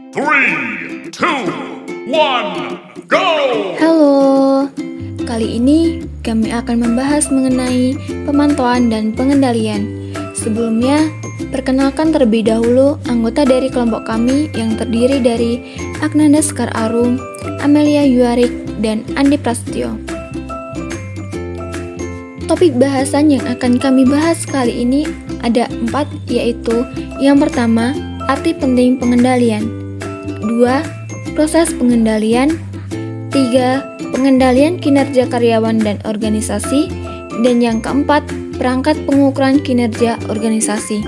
3, 2, 1, go! Halo, kali ini kami akan membahas mengenai pemantauan dan pengendalian. Sebelumnya, perkenalkan terlebih dahulu anggota dari kelompok kami yang terdiri dari Agnanda Sekar Arum, Amelia Yuarik, dan Andi Prasetyo. Topik bahasan yang akan kami bahas kali ini ada 4, yaitu yang pertama, arti penting pengendalian. 2. Proses pengendalian. 3. Pengendalian kinerja karyawan dan organisasi. Dan yang keempat, perangkat pengukuran kinerja organisasi.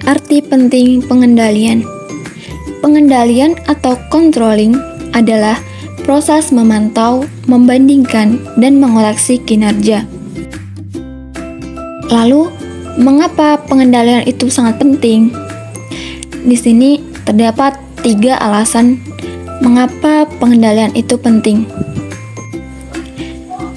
Arti penting pengendalian. Pengendalian atau controlling adalah proses memantau, membandingkan, dan mengoreksi kinerja. Lalu, mengapa pengendalian itu sangat penting? Di sini terdapat 3 alasan mengapa pengendalian itu penting.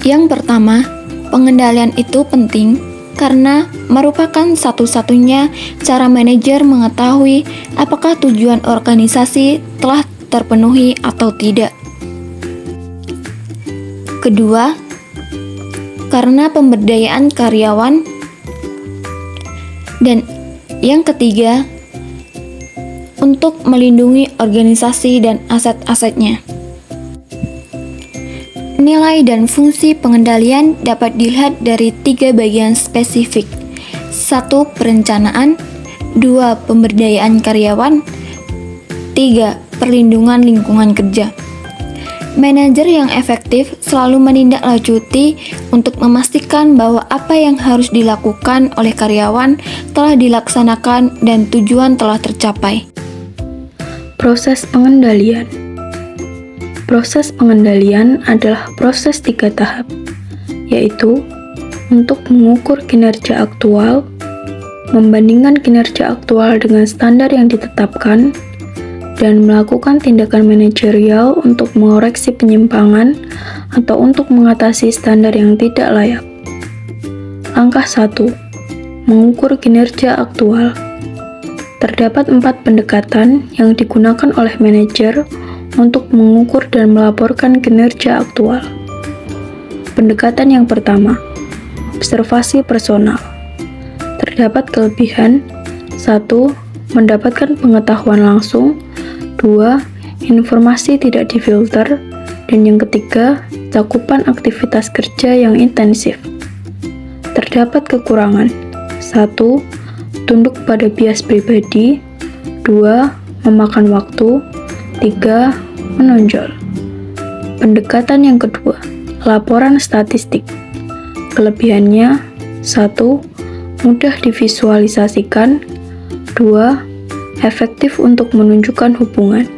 Yang pertama, pengendalian itu penting karena merupakan satu-satunya cara manajer mengetahui apakah tujuan organisasi telah terpenuhi atau tidak. Kedua, karena pemberdayaan karyawan. Dan yang ketiga, untuk melindungi organisasi dan aset-asetnya. Nilai dan fungsi pengendalian dapat dilihat dari 3 bagian spesifik. 1. Perencanaan. 2. Pemberdayaan karyawan. 3. Perlindungan lingkungan kerja. Manajer yang efektif selalu menindaklanjuti untuk memastikan bahwa apa yang harus dilakukan oleh karyawan telah dilaksanakan dan tujuan telah tercapai. Proses pengendalian. Proses pengendalian adalah proses 3 tahap, yaitu untuk mengukur kinerja aktual, membandingkan kinerja aktual dengan standar yang ditetapkan, dan melakukan tindakan manajerial untuk mengoreksi penyimpangan atau untuk mengatasi standar yang tidak layak. Langkah 1. Mengukur kinerja aktual. Terdapat 4 pendekatan yang digunakan oleh manajer untuk mengukur dan melaporkan kinerja aktual. Pendekatan yang pertama, observasi personal. Terdapat kelebihan: 1. Mendapatkan pengetahuan langsung. 2. Informasi tidak difilter. Dan yang ketiga, cakupan aktivitas kerja yang intensif. Terdapat kekurangan: 1. Tunduk pada bias pribadi. 2. Memakan waktu. 3. Menonjol. Pendekatan yang kedua, laporan statistik. Kelebihannya: 1. Mudah divisualisasikan. 2. Efektif untuk menunjukkan hubungan.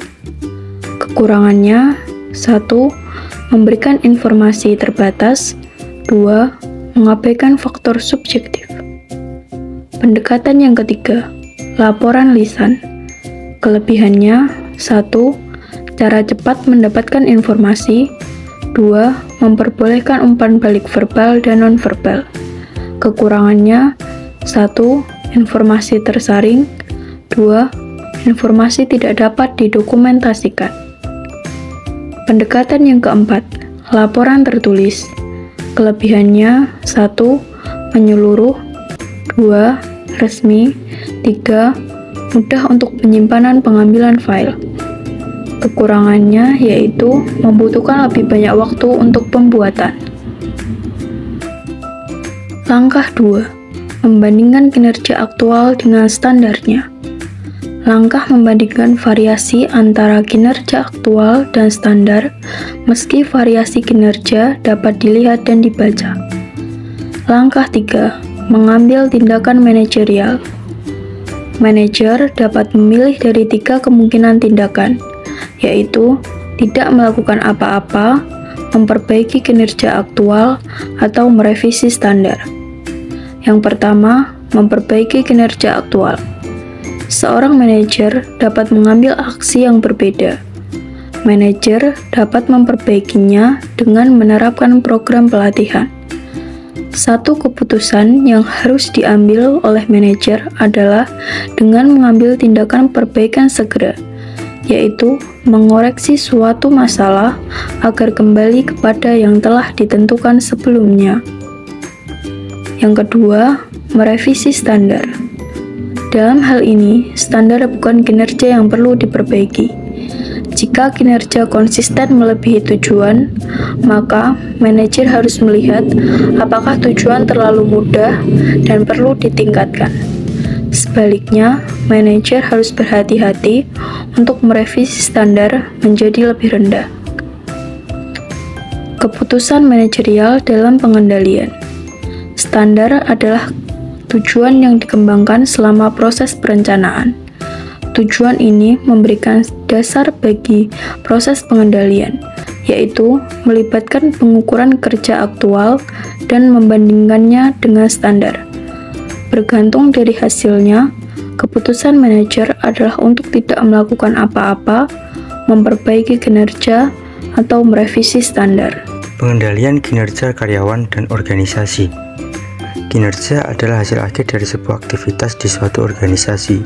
Kekurangannya: 1. Memberikan informasi terbatas. 2. Mengabaikan faktor subjektif. Pendekatan yang ketiga, laporan lisan. Kelebihannya: 1. Cara cepat mendapatkan informasi. 2. Memperbolehkan umpan balik verbal dan nonverbal. Kekurangannya: 1. Informasi tersaring. 2. Informasi tidak dapat didokumentasikan. Pendekatan yang keempat, laporan tertulis. Kelebihannya: 1. Menyeluruh. 2. Resmi. 3. Mudah untuk penyimpanan pengambilan file. Kekurangannya yaitu membutuhkan lebih banyak waktu untuk pembuatan. Langkah 2. Membandingkan kinerja aktual dengan standarnya. Langkah membandingkan variasi antara kinerja aktual dan standar, meski variasi kinerja dapat dilihat dan dibaca. Langkah 3. Mengambil tindakan manajerial. Manajer dapat memilih dari 3 kemungkinan tindakan, yaitu tidak melakukan apa-apa, memperbaiki kinerja aktual, atau merevisi standar. Yang pertama, memperbaiki kinerja aktual. Seorang manajer dapat mengambil aksi yang berbeda. Manajer dapat memperbaikinya dengan menerapkan program pelatihan. Satu keputusan yang harus diambil oleh manajer adalah dengan mengambil tindakan perbaikan segera, yaitu mengoreksi suatu masalah agar kembali kepada yang telah ditentukan sebelumnya. Yang kedua, merevisi standar. Dalam hal ini, standar bukan kinerja yang perlu diperbaiki. Jika kinerja konsisten melebihi tujuan, maka manajer harus melihat apakah tujuan terlalu mudah dan perlu ditingkatkan. Sebaliknya, manajer harus berhati-hati untuk merevisi standar menjadi lebih rendah. Keputusan manajerial dalam pengendalian. Standar adalah tujuan yang dikembangkan selama proses perencanaan. Tujuan ini memberikan dasar bagi proses pengendalian, yaitu melibatkan pengukuran kerja aktual dan membandingkannya dengan standar. Bergantung dari hasilnya, keputusan manajer adalah untuk tidak melakukan apa-apa, memperbaiki kinerja, atau merevisi standar. Pengendalian kinerja karyawan dan organisasi. Kinerja adalah hasil akhir dari sebuah aktivitas di suatu organisasi.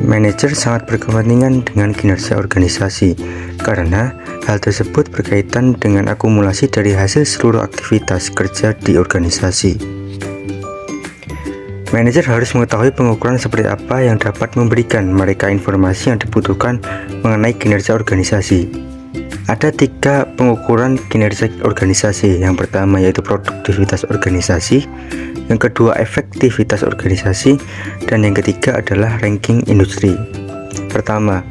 Manajer sangat berkepentingan dengan kinerja organisasi karena hal tersebut berkaitan dengan akumulasi dari hasil seluruh aktivitas kerja di organisasi. Manajer harus mengetahui pengukuran seperti apa yang dapat memberikan mereka informasi yang dibutuhkan mengenai kinerja organisasi. Ada 3 pengukuran kinerja organisasi. Yang pertama yaitu produktivitas organisasi, yang kedua efektivitas organisasi, dan yang ketiga adalah ranking industri. Pertama,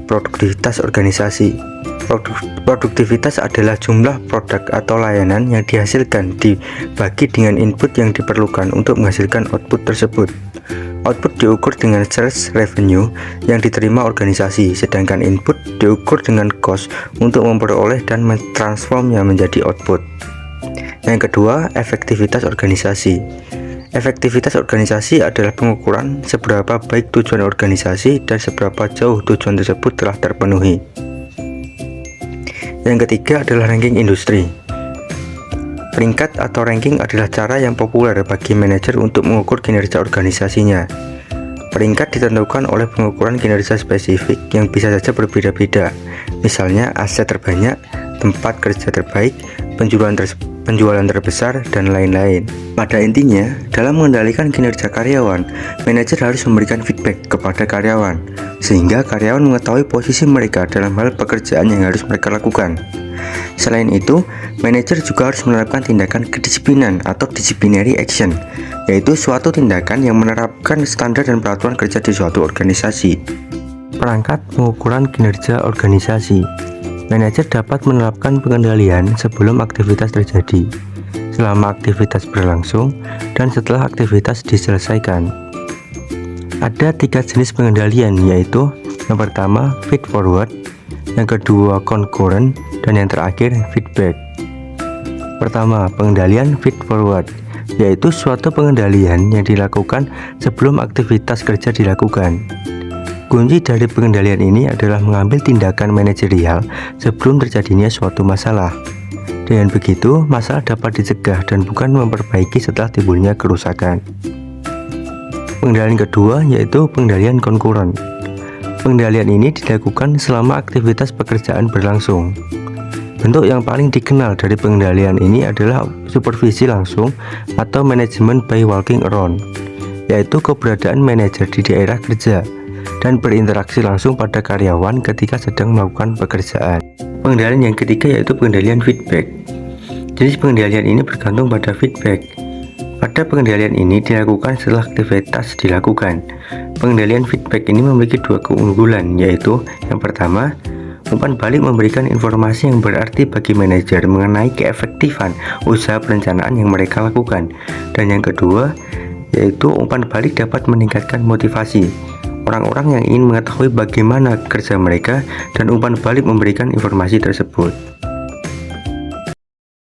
produktivitas organisasi. Produktivitas adalah jumlah produk atau layanan yang dihasilkan dibagi dengan input yang diperlukan untuk menghasilkan output tersebut. Output diukur dengan sales revenue yang diterima organisasi, sedangkan input diukur dengan cost untuk memperoleh dan mentransformnya menjadi output. Yang kedua, efektivitas organisasi. Efektivitas organisasi adalah pengukuran seberapa baik tujuan organisasi dan seberapa jauh tujuan tersebut telah terpenuhi. Yang ketiga adalah ranking industri. Peringkat atau ranking adalah cara yang populer bagi manajer untuk mengukur kinerja organisasinya. Peringkat ditentukan oleh pengukuran kinerja spesifik yang bisa saja berbeda-beda, misalnya aset terbanyak, tempat kerja terbaik, penjualan terbesar, dan lain-lain. Pada intinya, dalam mengendalikan kinerja karyawan, manajer harus memberikan feedback kepada karyawan, sehingga karyawan mengetahui posisi mereka dalam hal pekerjaan yang harus mereka lakukan. Selain itu, manajer juga harus menerapkan tindakan kedisiplinan atau disciplinary action, yaitu suatu tindakan yang menerapkan standar dan peraturan kerja di suatu organisasi. Perangkat pengukuran kinerja organisasi. Manajer dapat menerapkan pengendalian sebelum aktivitas terjadi, selama aktivitas berlangsung, dan setelah aktivitas diselesaikan. Ada 3 jenis pengendalian, yaitu yang pertama feed forward, yang kedua concurrent, dan yang terakhir feedback. Pertama, pengendalian feed forward, yaitu suatu pengendalian yang dilakukan sebelum aktivitas kerja dilakukan. Kunci dari pengendalian ini adalah mengambil tindakan manajerial sebelum terjadinya suatu masalah. Dengan begitu, masalah dapat dicegah dan bukan memperbaiki setelah timbulnya kerusakan. Pengendalian kedua yaitu pengendalian konkuren. Pengendalian ini dilakukan selama aktivitas pekerjaan berlangsung. Bentuk yang paling dikenal dari pengendalian ini adalah supervisi langsung atau manajemen by walking around, yaitu keberadaan manajer di daerah kerja dan berinteraksi langsung pada karyawan ketika sedang melakukan pekerjaan. Pengendalian yang ketiga yaitu pengendalian feedback. Jenis pengendalian ini bergantung pada feedback. Pada pengendalian ini dilakukan setelah aktivitas dilakukan. Pengendalian feedback ini memiliki 2 keunggulan, yaitu yang pertama, umpan balik memberikan informasi yang berarti bagi manajer mengenai keefektifan usaha perencanaan yang mereka lakukan. Dan yang kedua, yaitu umpan balik dapat meningkatkan motivasi orang-orang yang ingin mengetahui bagaimana kerja mereka, dan umpan balik memberikan informasi tersebut.